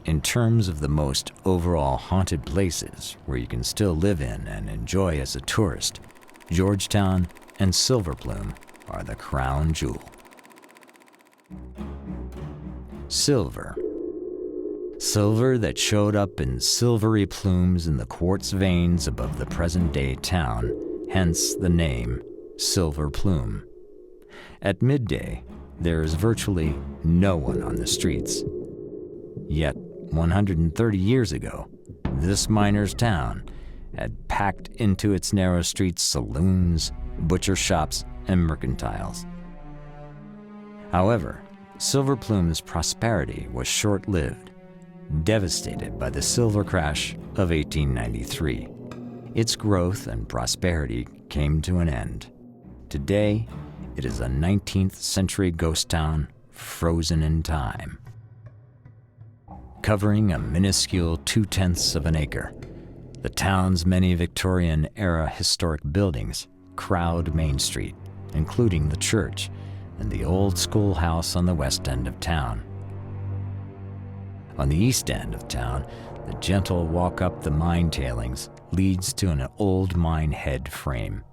In terms of the most overall haunted places where you can still live in and enjoy as a tourist, Georgetown and Silverplume are the crown jewel. Silver. Silver that showed up in silvery plumes in the quartz veins above the present-day town, hence the name Silverplume. At midday, there is virtually no one on the streets. Yet, 130 years ago, this miner's town had packed into its narrow streets saloons, butcher shops, and mercantiles. However, Silverplume's prosperity was short-lived, devastated by the silver crash of 1893. Its growth and prosperity came to an end. Today, it is a 19th century ghost town frozen in time. Covering a minuscule 2/10 of an acre, the town's many Victorian-era historic buildings crowd Main Street, including the church and the old schoolhouse on the west end of town. On the east end of town, the gentle walk up the mine tailings leads to an old mine head frame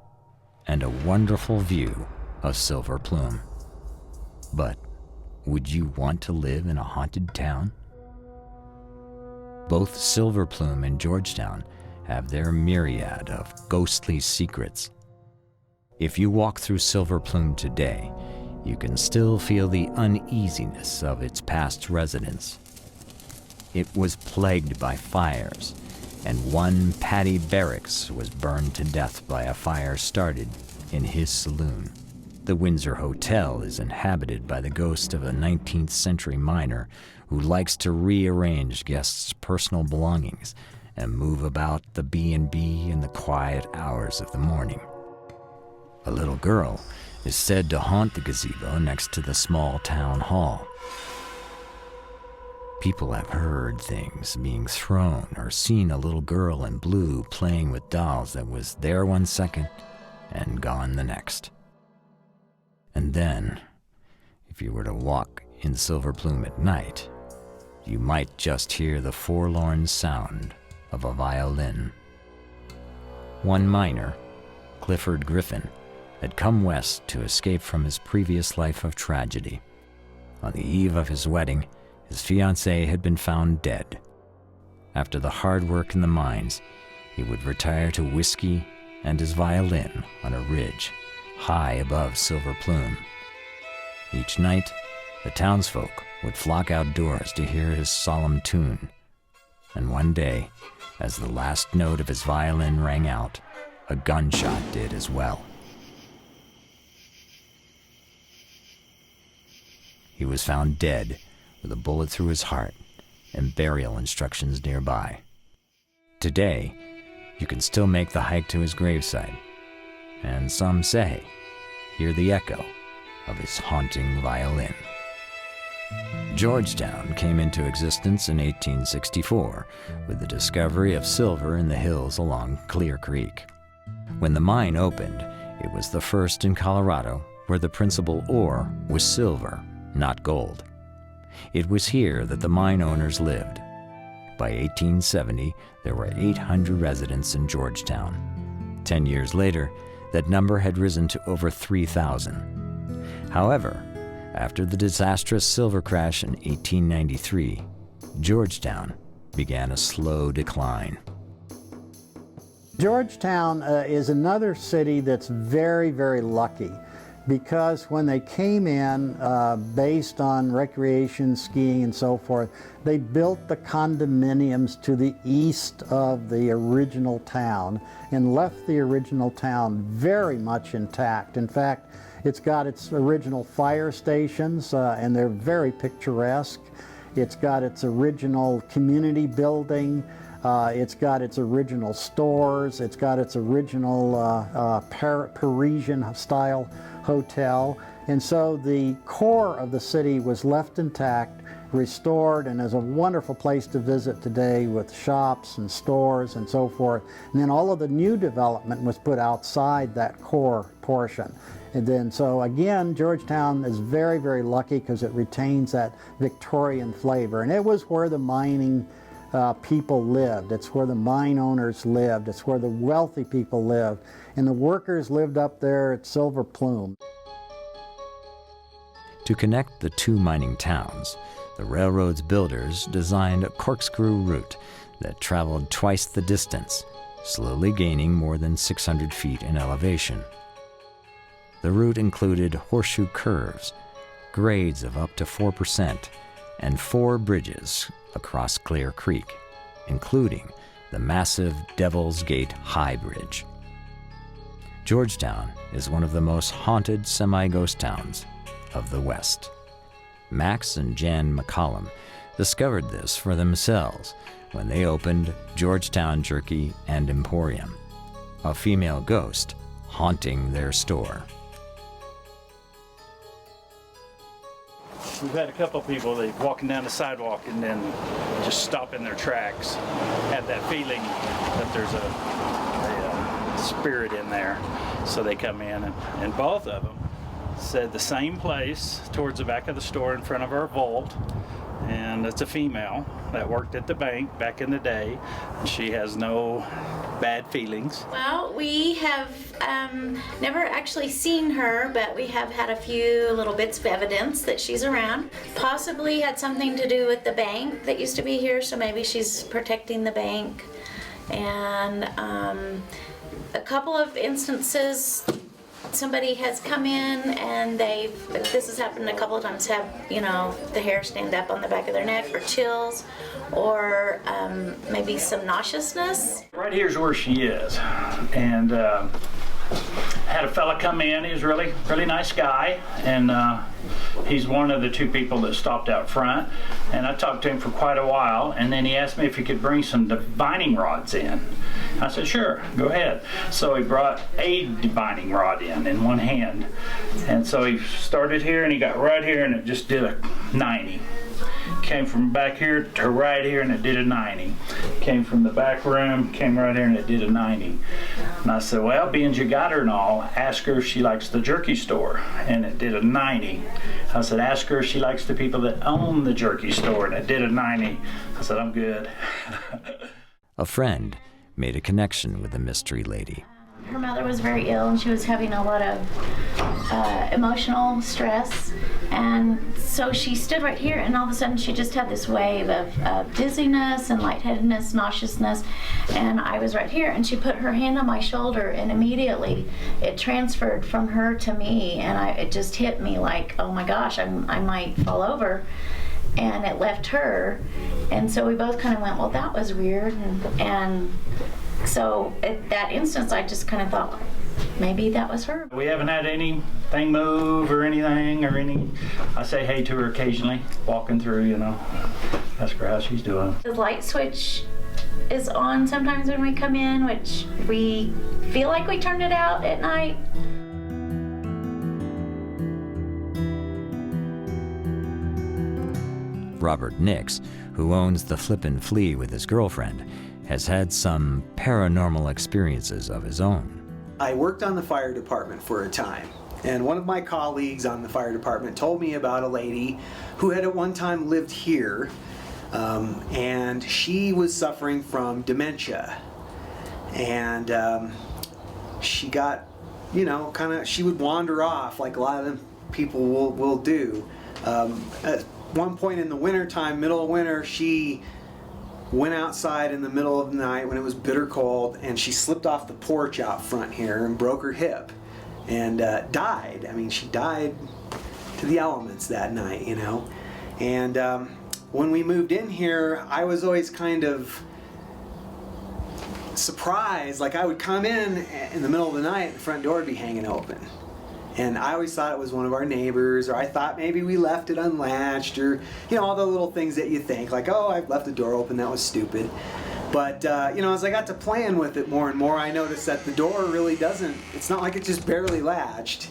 and a wonderful view of Silverplume. But would you want to live in a haunted town? Both Silverplume and Georgetown have their myriad of ghostly secrets. If you walk through Silverplume today, you can still feel the uneasiness of its past residents. It was plagued by fires, and one Paddy Barracks was burned to death by a fire started in his saloon. The Windsor Hotel is inhabited by the ghost of a 19th century miner who likes to rearrange guests' personal belongings and move about the B&B in the quiet hours of the morning. A little girl is said to haunt the gazebo next to the small town hall. People have heard things being thrown or seen a little girl in blue playing with dolls that was there one second and gone the next. And then, if you were to walk in Silverplume at night, you might just hear the forlorn sound of a violin. One miner, Clifford Griffin, had come west to escape from his previous life of tragedy. On the eve of his wedding, his fiancée had been found dead. After the hard work in the mines, he would retire to whiskey and his violin on a ridge high above Silverplume. Each night, the townsfolk would flock outdoors to hear his solemn tune. And one day, as the last note of his violin rang out, a gunshot did as well. He was found dead with a bullet through his heart and burial instructions nearby. Today, you can still make the hike to his gravesite, and some say, hear the echo of his haunting violin. Georgetown came into existence in 1864 with the discovery of silver in the hills along Clear Creek. When the mine opened, it was the first in Colorado where the principal ore was silver, not gold. It was here that the mine owners lived. By 1870, there were 800 residents in Georgetown. 10 years later, that number had risen to over 3,000. However, after the disastrous silver crash in 1893, Georgetown began a slow decline. Georgetown is another city that's very, very lucky, because when they came in, based on recreation, skiing, and so forth, they built the condominiums to the east of the original town and left the original town very much intact. In fact, it's got its original fire stations, and they're very picturesque. It's got its original community building. It's got its original stores. It's got its original Parisian-style hotel. And so the core of the city was left intact, restored and is a wonderful place to visit today with shops and stores and so forth. And then all of the new development was put outside that core portion. And then, so again, Georgetown is very, very lucky because it retains that Victorian flavor. And it was where the mining people lived. It's where the mine owners lived. It's where the wealthy people lived. And the workers lived up there at Silverplume. To connect the two mining towns, the railroad's builders designed a corkscrew route that traveled twice the distance, slowly gaining more than 600 feet in elevation. The route included horseshoe curves, grades of up to 4%, and 4 bridges across Clear Creek, including the massive Devil's Gate High Bridge. Georgetown is one of the most haunted semi-ghost towns of the West. Max and Jan McCollum discovered this for themselves when they opened Georgetown Jerky and Emporium, a female ghost haunting their store. We've had a couple of people, they walking down the sidewalk and then just stop in their tracks, have that feeling that there's a spirit in there. So they come in and both of them said the same place towards the back of the store in front of our vault. And it's a female that worked at the bank back in the day. And she has no bad feelings. Well, we have never actually seen her, but we have had a few little bits of evidence that she's around. Possibly had something to do with the bank that used to be here, so maybe she's protecting the bank. And a couple of instances, somebody has come in and this has happened a couple of times, have, you know, the hair stand up on the back of their neck, or chills, or maybe some nauseousness. Right here's where she is. And had a fella come in. He was really nice guy, and he's one of the 2 people that stopped out front. And I talked to him for quite a while, and then he asked me if he could bring some divining rods in. I said, sure, go ahead. So he brought a divining rod in one hand. And so he started here and he got right here and it just did a 90. Came from back here to right here and it did a 90. Came from the back room, came right here and it did a 90. And I said, well, being you got her and all, ask her if she likes the jerky store. And it did a 90. I said, ask her if she likes the people that own the jerky store. And it did a 90. I said, I'm good. A friend made a connection with the mystery lady. Her mother was very ill and she was having a lot of emotional stress, and so she stood right here and all of a sudden she just had this wave of dizziness and lightheadedness, nauseousness, and I was right here and she put her hand on my shoulder and immediately it transferred from her to me, and it just hit me like, oh my gosh, I might fall over. And it left her, and so we both kind of went, well, that was weird, and so at that instance I just kind of thought maybe that was her. We haven't had anything move or anything I say hey to her occasionally, walking through, you know, ask her how she's doing. The light switch is on sometimes when we come in, which we feel like we turn it out at night. Robert Nix, who owns the Flippin' Flea with his girlfriend, has had some paranormal experiences of his own. I worked on the fire department for a time, and one of my colleagues on the fire department told me about a lady who had at one time lived here, and she was suffering from dementia. And she got, you know, she would wander off like a lot of them people will do. At one point in the winter time, middle of winter, she went outside in the middle of the night when it was bitter cold, and she slipped off the porch out front here and broke her hip and died. I mean, she died to the elements that night, you know. And when we moved in here, I was always kind of surprised. Like, I would come in the middle of the night, the front door would be hanging open. And I always thought it was one of our neighbors, or I thought maybe we left it unlatched, or, you know, all the little things that you think, like, oh, I've left the door open, that was stupid. But, you know, as I got to playing with it more and more, I noticed that the door really doesn't, it's not like it's just barely latched.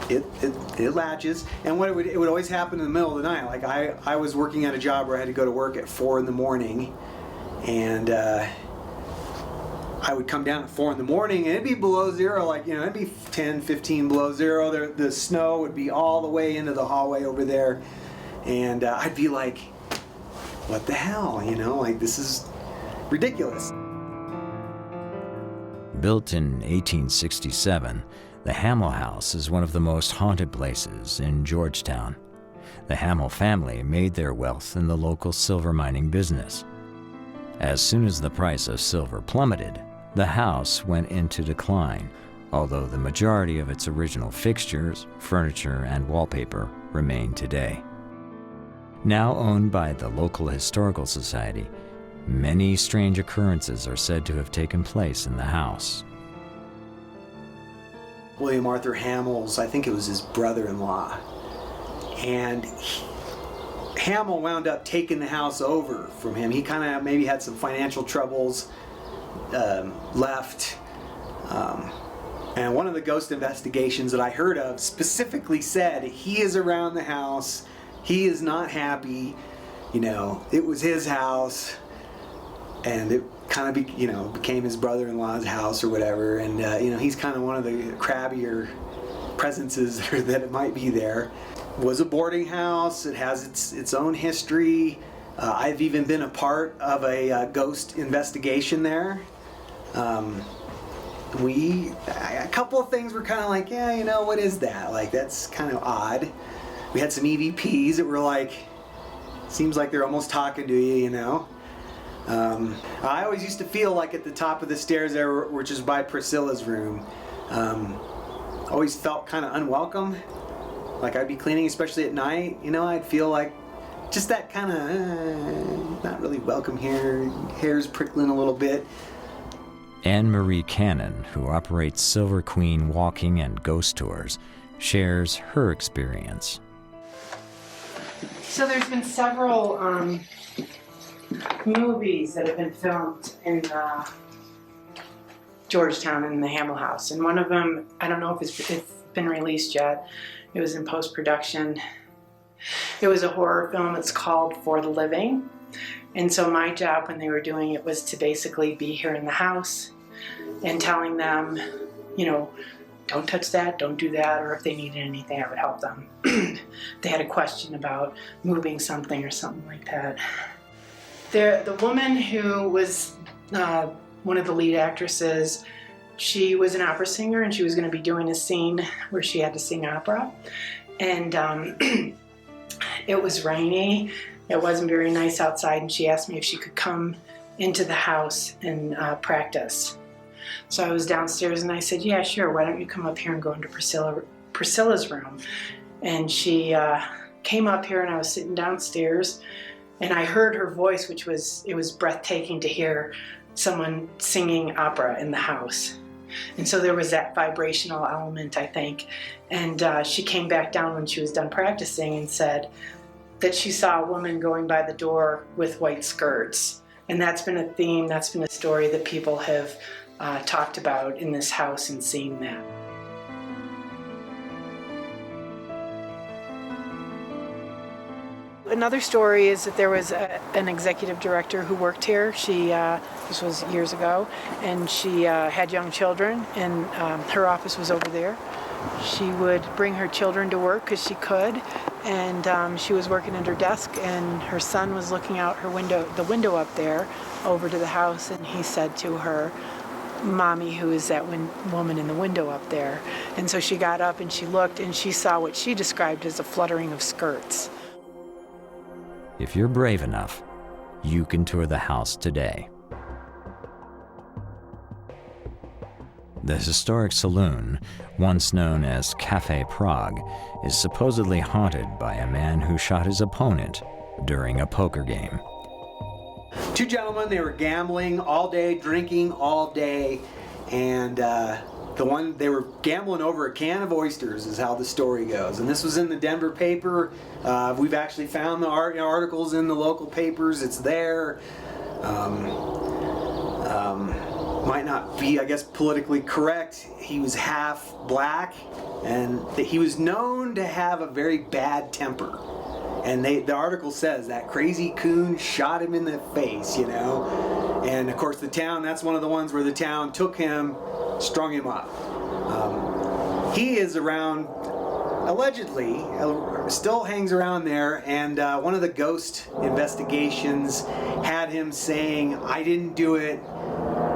it latches. And it would always happen in the middle of the night. Like I was working at a job where I had to go to work at 4 in the morning, and I would come down at 4 in the morning, and it'd be below zero, like, you know, it'd be 10, 15 below zero. The snow would be all the way into the hallway over there, and I'd be like, what the hell, you know, like, this is ridiculous. Built in 1867, the Hamel House is one of the most haunted places in Georgetown. The Hamel family made their wealth in the local silver mining business. As soon as the price of silver plummeted, the house went into decline, although the majority of its original fixtures, furniture, and wallpaper remain today. Now owned by the local historical society, many strange occurrences are said to have taken place in the house. William Arthur Hamel's, I think it was his brother-in-law, and Hamel wound up taking the house over from him. He kind of maybe had some financial troubles, left, and one of the ghost investigations that I heard of specifically said he is around the house, he is not happy, you know, it was his house, and it kind of became his brother-in-law's house or whatever, and you know, he's kind of one of the crabbier presences that it might be there. It was a boarding house. It has its own history. I've even been a part of a ghost investigation there. A couple of things were kind of like, yeah, you know, what is that? Like, that's kind of odd. We had some EVPs that were like, seems like they're almost talking to you, you know. I always used to feel like at the top of the stairs there, which is by Priscilla's room, always felt kind of unwelcome. Like I'd be cleaning, especially at night, you know, I'd feel like just that kind of not really welcome here, hair's prickling a little bit. Anne Marie Cannon, who operates Silver Queen walking and ghost tours, shares her experience. So there's been several movies that have been filmed in Georgetown in the Hamel House, and one of them, I don't know if it's been released yet. It was in post-production. It was a horror film. It's called For the Living. And so my job when they were doing it was to basically be here in the house and telling them, you know, don't touch that, don't do that, or if they needed anything, I would help them. They had a question about moving something or something like that. The woman who was one of the lead actresses, she was an opera singer, and she was going to be doing a scene where she had to sing opera. And it was rainy. It wasn't very nice outside, and she asked me if she could come into the house and practice. So I was downstairs, and I said, yeah, sure, why don't you come up here and go into Priscilla's room? And she came up here, and I was sitting downstairs, and I heard her voice, it was breathtaking to hear someone singing opera in the house. And so there was that vibrational element, I think. And she came back down when she was done practicing and said that she saw a woman going by the door with white skirts. And that's been a theme, that's been a story that people have talked about in this house and seeing that. Another story is that there was an executive director who worked here. This was years ago, and she had young children, and her office was over there. She would bring her children to work because she could, and she was working at her desk, and her son was looking out the window up there over to the house, and he said to her, "Mommy, who is that woman in the window up there?" And so she got up and she looked, and she saw what she described as a fluttering of skirts. If you're brave enough, you can tour the house today. The historic saloon, once known as Café Prague, is supposedly haunted by a man who shot his opponent during a poker game. Two gentlemen, they were gambling all day, drinking all day, and they were gambling over a can of oysters is how the story goes. And this was in the Denver paper. We've actually found the articles in the local papers. It's there. might not be, I guess, politically correct. He was half black, and he was known to have a very bad temper. And the article says that crazy coon shot him in the face, you know. And of course the town, that's one of the ones where the town took him, strung him up. He is around, allegedly, still hangs around there, and one of the ghost investigations had him saying, "I didn't do it,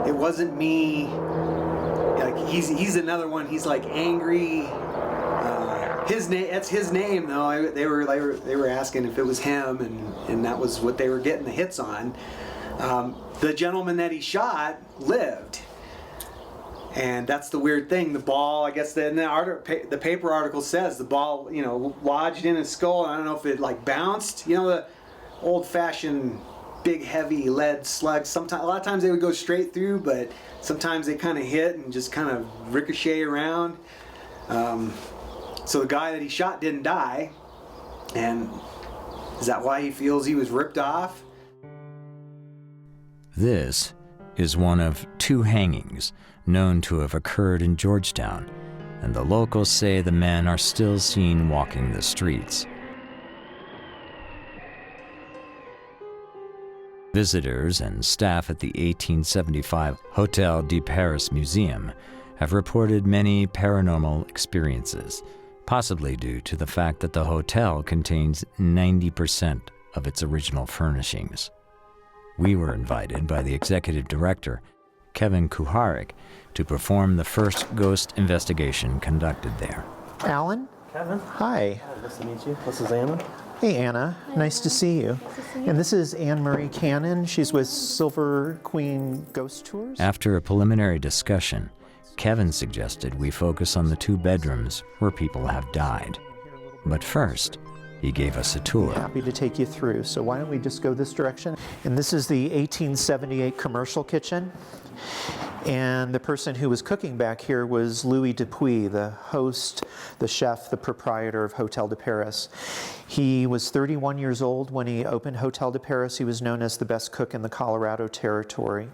it wasn't me." Like he's another one, he's like angry. His name, that's his name though. They were asking if it was him, and that was what they were getting the hits on. The gentleman that he shot lived, and that's the weird thing. The ball, I guess, the paper article says the ball, you know, lodged in his skull. I don't know if it like bounced. You know, the old-fashioned big heavy lead slugs. Sometimes, a lot of times they would go straight through, but sometimes they kind of hit and just kind of ricochet around. So the guy that he shot didn't die, and is that why he feels he was ripped off? This is one of 2 hangings known to have occurred in Georgetown, and the locals say the men are still seen walking the streets. Visitors and staff at the 1875 Hotel de Paris Museum have reported many paranormal experiences, possibly due to the fact that the hotel contains 90% of its original furnishings. We were invited by the executive director, Kevin Kuharik, to perform the first ghost investigation conducted there. Alan? Kevin? Hi. Nice to meet you. This is Anna. Hey, Anna. Nice to see you. And this is Anne-Marie Cannon. She's with Silver Queen Ghost Tours. After a preliminary discussion, Kevin suggested we focus on the 2 bedrooms where people have died. But first, he gave us a tour. Happy to take you through. So why don't we just go this direction? And this is the 1878 commercial kitchen. And the person who was cooking back here was Louis Dupuis, the host, the chef, the proprietor of Hotel de Paris. He was 31 years old when he opened Hotel de Paris. He was known as the best cook in the Colorado Territory.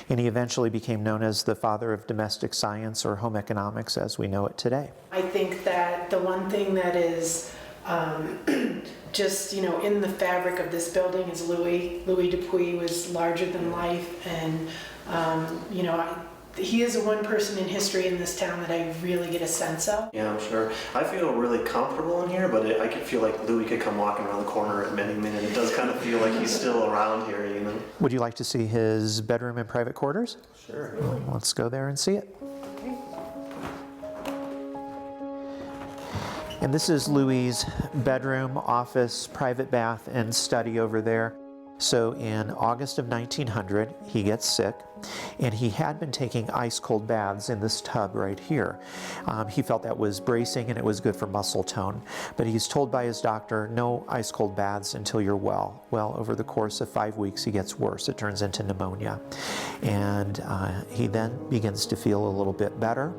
And he eventually became known as the father of domestic science, or home economics as we know it today. I think that the one thing that is just, you know, in the fabric of this building is Louis. Louis Dupuis was larger than life, and you know, he is the one person in history in this town that I really get a sense of. Yeah, I'm sure. I feel really comfortable in here, but I could feel like Louis could come walking around the corner at any minute. It does kind of feel like he's still around here, you know? Would you like to see his bedroom and private quarters? Sure. Well, let's go there and see it. And this is Louis' bedroom, office, private bath, and study over there. So in August of 1900, he gets sick, and he had been taking ice-cold baths in this tub right here. He felt that was bracing and it was good for muscle tone, but he's told by his doctor, no ice-cold baths until you're well. Well, over the course of 5 weeks, he gets worse. It turns into pneumonia, and he then begins to feel a little bit better.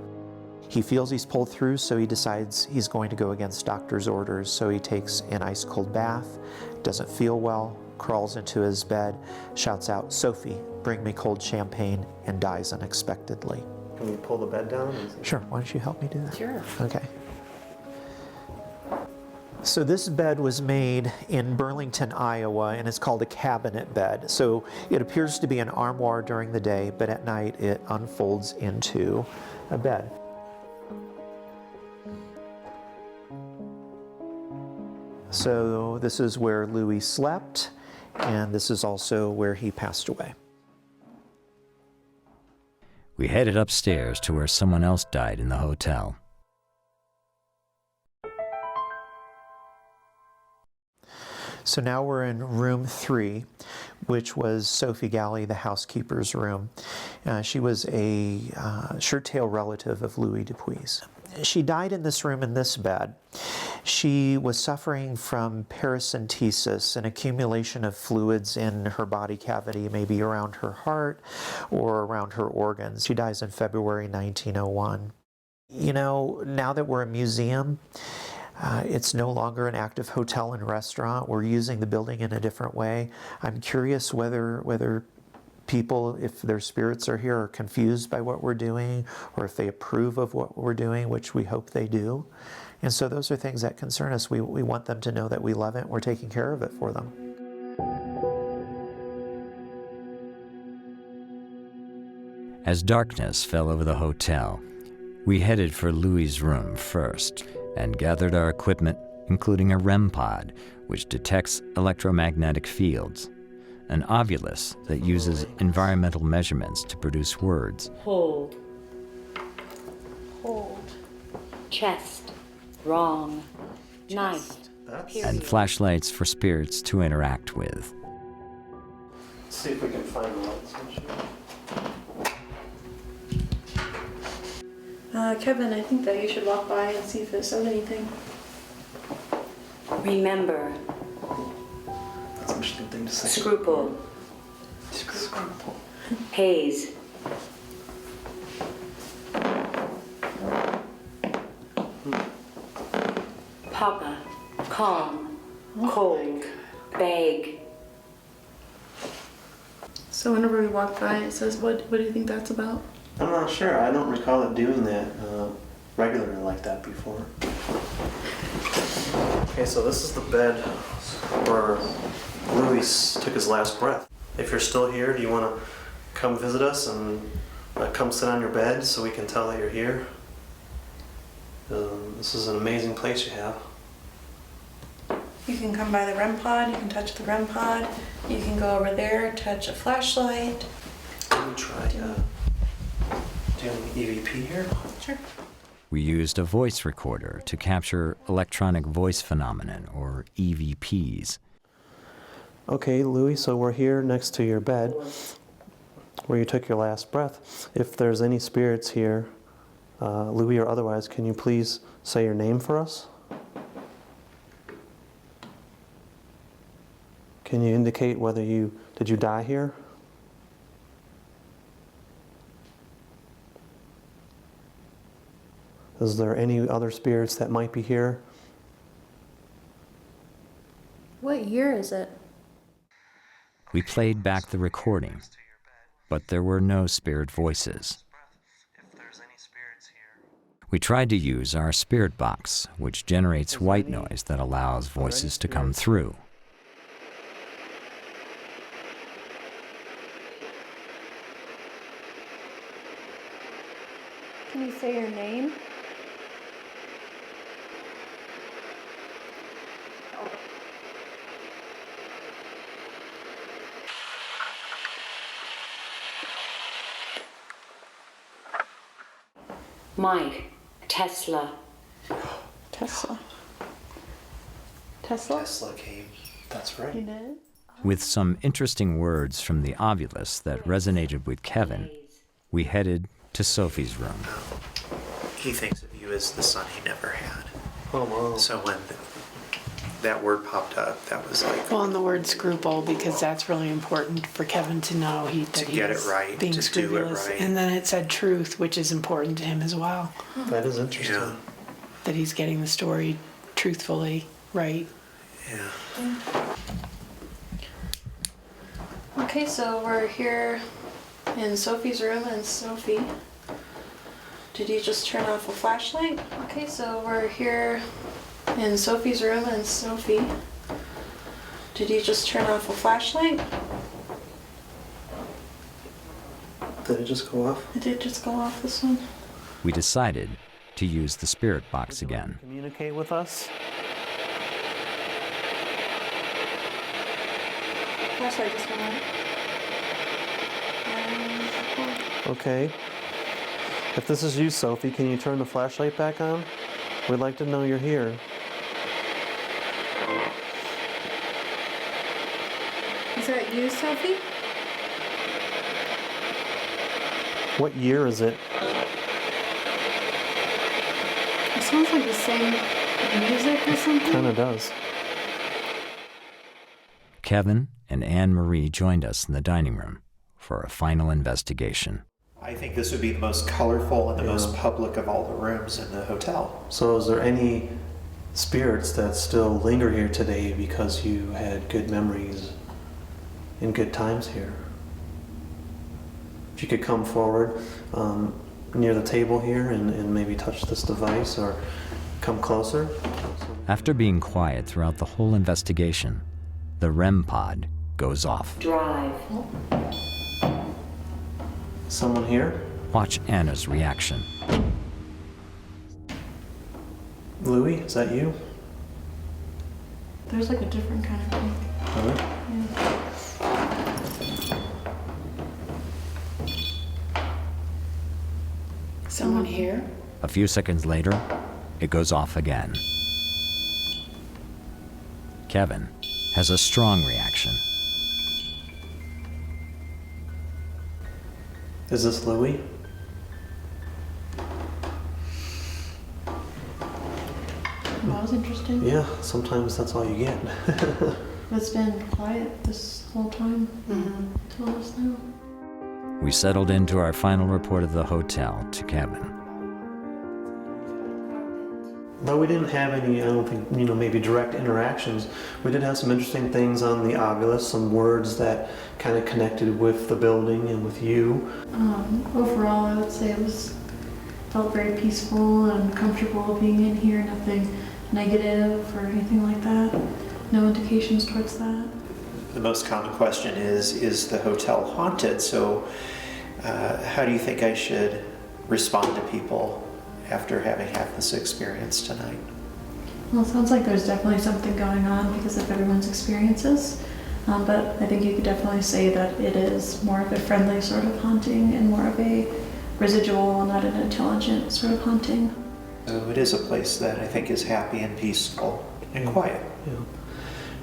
He feels he's pulled through, so he decides he's going to go against doctor's orders. So he takes an ice-cold bath, doesn't feel well, crawls into his bed, shouts out, "Sophie, bring me cold champagne," and dies unexpectedly. Can we pull the bed down? Sure, why don't you help me do that? Sure. Okay. So this bed was made in Burlington, Iowa, and it's called a cabinet bed. So it appears to be an armoire during the day, but at night it unfolds into a bed. So this is where Louis slept, and this is also where he passed away. We headed upstairs to where someone else died in the hotel. So now we're in room 3, which was Sophie Galley, the housekeeper's room. She was a shirt-tail relative of Louis Dupuis. She died in this room in this bed. She was suffering from paracentesis, an accumulation of fluids in her body cavity, maybe around her heart or around her organs. She dies in February 1901. You know, now that we're a museum, it's no longer an active hotel and restaurant. We're using the building in a different way. I'm curious whether people, if their spirits are here, are confused by what we're doing, or if they approve of what we're doing, which we hope they do. And so those are things that concern us. We want them to know that we love it and we're taking care of it for them. As darkness fell over the hotel, we headed for Louis's room first and gathered our equipment, including a REM pod, which detects electromagnetic fields, an ovulus that uses environmental measurements to produce words. Hold. Hold. Chest. Wrong. Knife. And flashlights for spirits to interact with. Let's see if we can find the light switch. Kevin, I think that you should walk by and see if it says anything. Remember. That's an interesting thing to say. Scruple. Scruple. Haze. Papa. Calm. Cold. Bag. So whenever we walk by, it says, what do you think that's about? I'm not sure. I don't recall it doing that regularly like that before. Okay, so this is the bed where Louis took his last breath. If you're still here, do you want to come visit us and come sit on your bed so we can tell that you're here? This is an amazing place you have. You can come by the REM pod, you can touch the REM pod, you can go over there, touch a flashlight. Let me try. Do you have an EVP here? Sure. We used a voice recorder to capture electronic voice phenomenon, or EVPs. Okay, Louis, so we're here next to your bed where you took your last breath. If there's any spirits here, Louis or otherwise, can you please say your name for us? Can you indicate whether did you die here? Is there any other spirits that might be here? What year is it? We played back the recording, but there were no spirit voices. We tried to use our spirit box, which generates white noise that allows voices to come through. Can you say your name? Mike. Tesla. Tesla. Tesla? Tesla came. That's right. You did? With some interesting words from the ovulus that resonated with Kevin, we headed to Sophie's room. He thinks of you as the son he never had. Oh, wow. So when that word popped up, that was like... Well, and the word scruple, because that's really important for Kevin to know that he get is it right, being to do it scrupulous. right. And then it said truth, which is important to him as well. That is interesting. Yeah. That he's getting the story truthfully right. Yeah. Okay, so we're here in Sophie's room, and Sophie, did you just turn off a flashlight? Okay, so we're here in Sophie's room, and Sophie, did you just turn off a flashlight? Did it just go off? It did just go off, this one. We decided to use the spirit box again. Communicate with us? Flashlight just went on. Okay. If this is you, Sophie, can you turn the flashlight back on? We'd like to know you're here. Is that you, Sophie? What year is it? It sounds like the same music or something. Kinda does. Kevin and Anne-Marie joined us in the dining room for a final investigation. I think this would be the most colorful and the most public of all the rooms in the hotel. So is there any spirits that still linger here today because you had good memories and good times here? if you could come forward near the table here and maybe touch this device or come closer. After being quiet throughout the whole investigation, the REM pod goes off. Drive. Someone here? Watch Anna's reaction. Louie, is that you? There's like a different kind of thing. Really? Someone here? A few seconds later, it goes off again. Kevin has a strong reaction. Is this Louie? That was interesting. Yeah, sometimes that's all you get. It's been quiet this whole time. Till us now. We settled into our final report of the hotel to Kevin. Though we didn't have any, I don't think, maybe direct interactions, we did have some interesting things on the obelisk, some words that kind of connected with the building and with you. Overall, I would say felt very peaceful and comfortable being in here. Nothing negative or anything like that. No indications towards that. The most common question is the hotel haunted? So how do you think I should respond to people after having had this experience tonight? Well, it sounds like there's definitely something going on because of everyone's experiences. But I think you could definitely say that it is more of a friendly sort of haunting and more of a residual, not an intelligent sort of haunting. So it is a place that I think is happy and peaceful and quiet.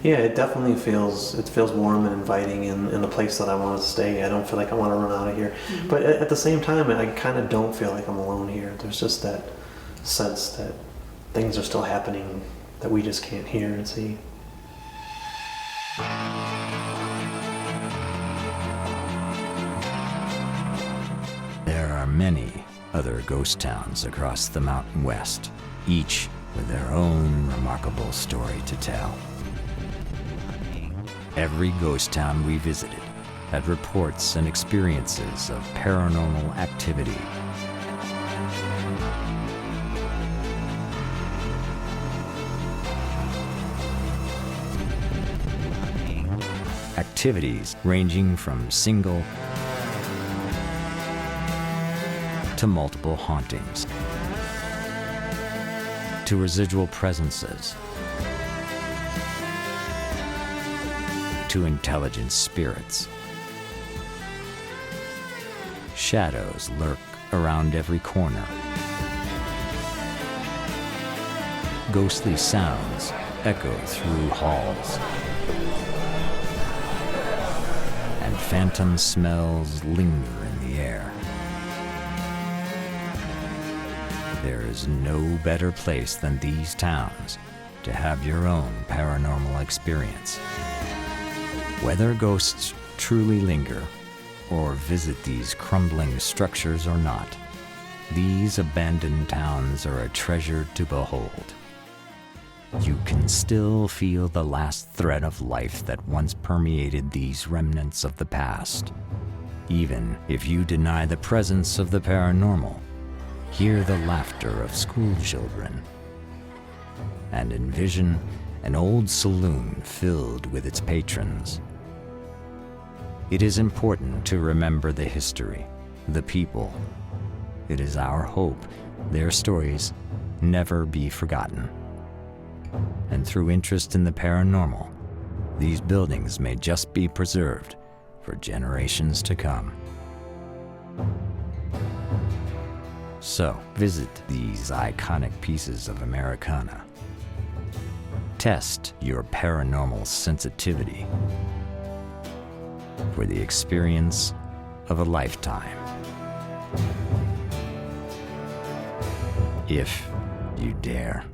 Yeah, it definitely feels warm and inviting and a place that I want to stay. I don't feel like I want to run out of here. But at the same time, I kind of don't feel like I'm alone here. There's just that sense that things are still happening that we just can't hear and see. There are many other ghost towns across the Mountain West, each with their own remarkable story to tell. Every ghost town we visited had reports and experiences of paranormal activity. Activities ranging from single to multiple hauntings, to residual presences, to intelligent spirits. Shadows lurk around every corner. Ghostly sounds echo through halls. And phantom smells linger in the air. There is no better place than these towns to have your own paranormal experience. Whether ghosts truly linger or visit these crumbling structures or not, these abandoned towns are a treasure to behold. You can still feel the last thread of life that once permeated these remnants of the past. Even if you deny the presence of the paranormal, hear the laughter of school children, and envision an old saloon filled with its patrons. It is important to remember the history, the people. It is our hope their stories never be forgotten. And through interest in the paranormal, these buildings may just be preserved for generations to come. So, visit these iconic pieces of Americana. Test your paranormal sensitivity for the experience of a lifetime. If you dare.